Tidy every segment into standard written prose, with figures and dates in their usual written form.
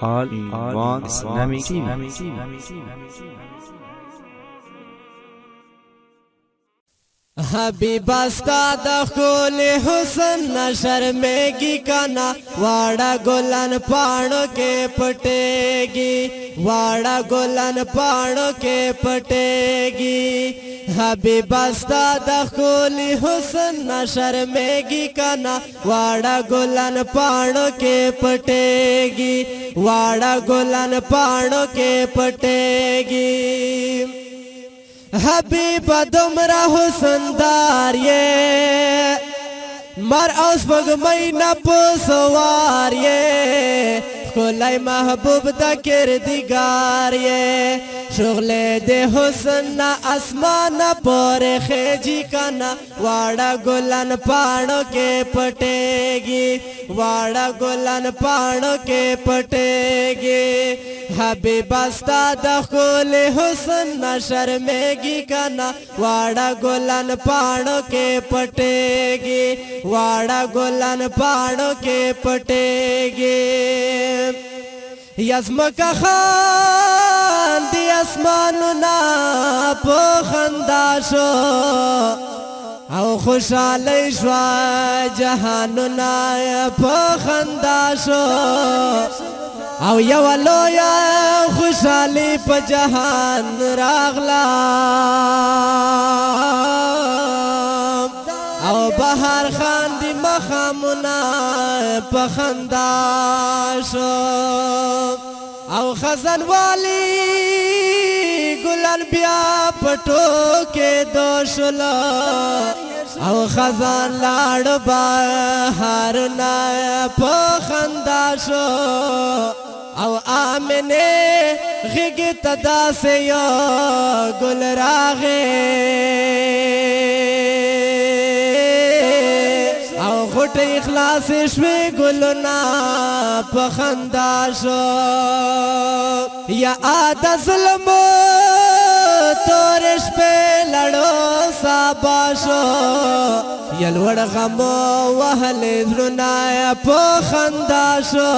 All in One Islamic TV. حبیب استاد خول حسن نہ شرمېږي کنا واڑا گلن پاڼو کې پټېږي واڑا گلن پاڼو کې پټېږي حبیب استاد خول حسن نہ شرمېږي کنا واڑا گلن پاڼو کې پټېږي واڑا گلن پاڼو کې پټېږي حبیب دمرا حسندار یہ مر اوس پگمئی نپو سوار یہ کھلائی محبوب دا کردگار یہ شغل دے حسن نا اسمان پورے خیجی کنا واڑا گلن پاڑوں کے پٹیگی واڑا گلن پاڑوں کے پٹیگی حبیب استاد خول حسن نہ شرمېږي کنا واڑا گلن پاڑوں کے پٹیگی واڑا گلن پاڑوں کے پٹیگی یزمکا خان دی اسمانونا پو خنداشو او خوشحالی شوا جہانونا پو خنداشو او یو لویا خوشحالی پا جہان راغلا او بہار خان دی مخامونا پا خنداشو او خزن والی گلن بیا پٹو کے دوشلا او خزان لاڑ بہارنا پا خنداشو او آمنے غیگی تدا سے یو گل راغے او غٹ اخلاص شوی گلنا پخنداشو یا آدھا ظلمو تورش پہ لڑو ساباشو یا لوڑ غمو وحل ذرنا پخنداشو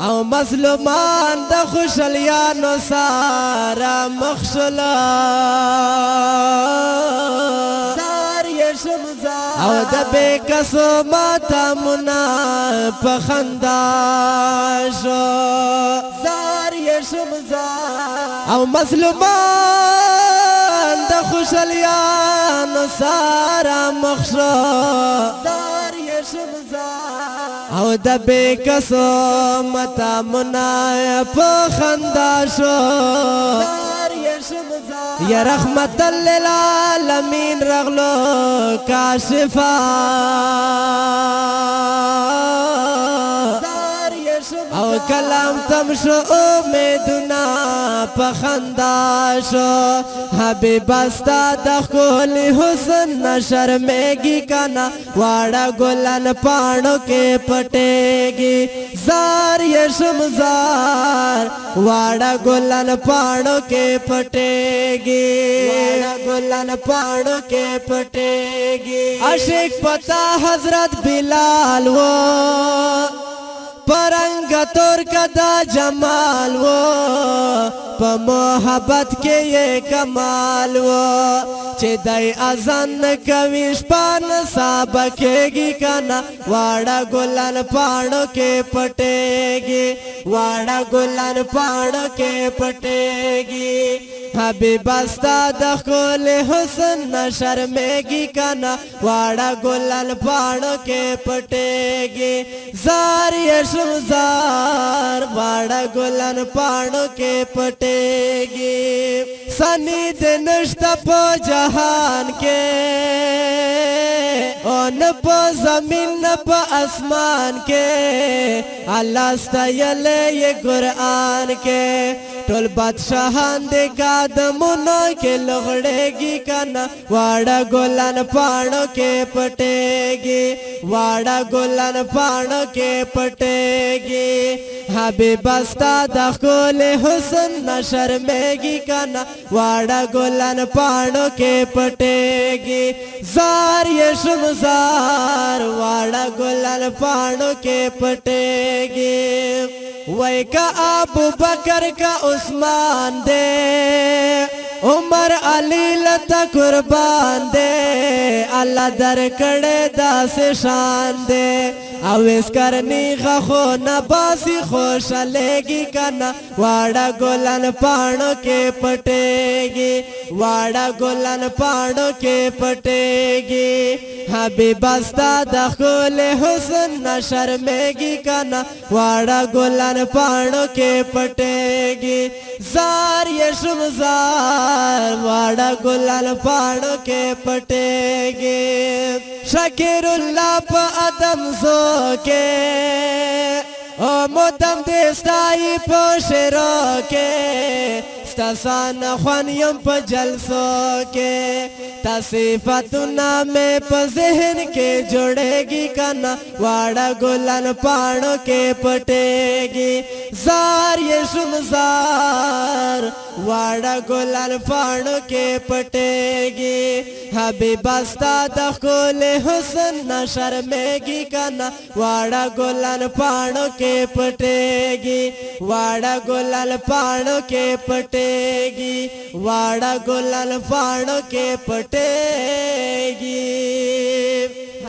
او مظلومان دا خوشلیانو سارا مخشلا او دا بے کسو ماتا منا پخنداشو او مظلومان دا خوشلیانو سارا مخشلا او دا بے کسو متا منا پخنداشو یا رحمت للعالمین رغلو کاشفا او کلام تمشو امیدنا پخنداشو حبیب استاد خول حسن نہ شرمېږي کنا واڑا گلن پاڑوں کے پٹیگی زار یشم زار واڑا گلن پاڑوں کے پٹیگی واڑا گلن پاڑوں کے پٹیگی عاشق پتا حضرت بلال وہ پرنگ تور کدا جمال وہ پا محبت کے یہ کمال وہ چه دای ازان کویش پان سابکیگی کنا واڑا گلن پاڑوں کے پٹیگی واڑا گلن پاڑوں کے پٹیگی حبیب استاد خول حسن نہ شرمېږي کنا واڑا گلن پاڑوں کے پٹیگی زار یشم زار واڑا گلن پاڑوں کے پٹیگی سنی دنشت پو جہان کے اون پو زمین پو اسمان کے اللہ استایلے یہ قرآن کے ٹول بادشاہان دے قدمونو کے لغڑेगी کنا واڑا گلن پاڑوں کے پٹیگی واڑا گلن پاڑوں کے پٹیگی حبیب استاد خول حسن نہ شرمېږي کنا واڑا گلن پاڑوں کے پٹیگی زار یشم زار واڑا گلن پاڑوں کے پٹیگی वही का अबू बकर का उस्मान दे, उमर अली लता कुर्बान दे, अल्लाह दर कड़े दास शान दे। अवेस करनी खो न बासी खोश लेगी कना, वाड़ा गोलन पाणों के पटेगी, वाड़ा गोलन पाणों के पटेगी। हबीबस्ता दखोले हुस्न न शर्मेगी कना, वाड़ा गोलन पाणों के पटेगी। जार ये शुमजार वाड़ा गुलाल पाड़ों के पटेगे। शकीरुल्लाह प अदम जो के ओ मोदम देस्ताई पोशरो के, स्तासान ख्वानियम प जलसो के, तसीफतुना में प ज़हन के जोड़ेगी कना, वाड़ा गुलाल पाड़ों के पटेगी। जार ये शुमजार वाड़ा गुलाल पाड़ों के पटेगी। हबीबस्ता दखोले हुस्न न शर्मेगी कना, वाड़ा गुलाल पाड़ों के पटेगी, वाड़ा गुलाल पाड़ों के पटेगी, वाड़ा गुलाल पाड़ों के पटेगी।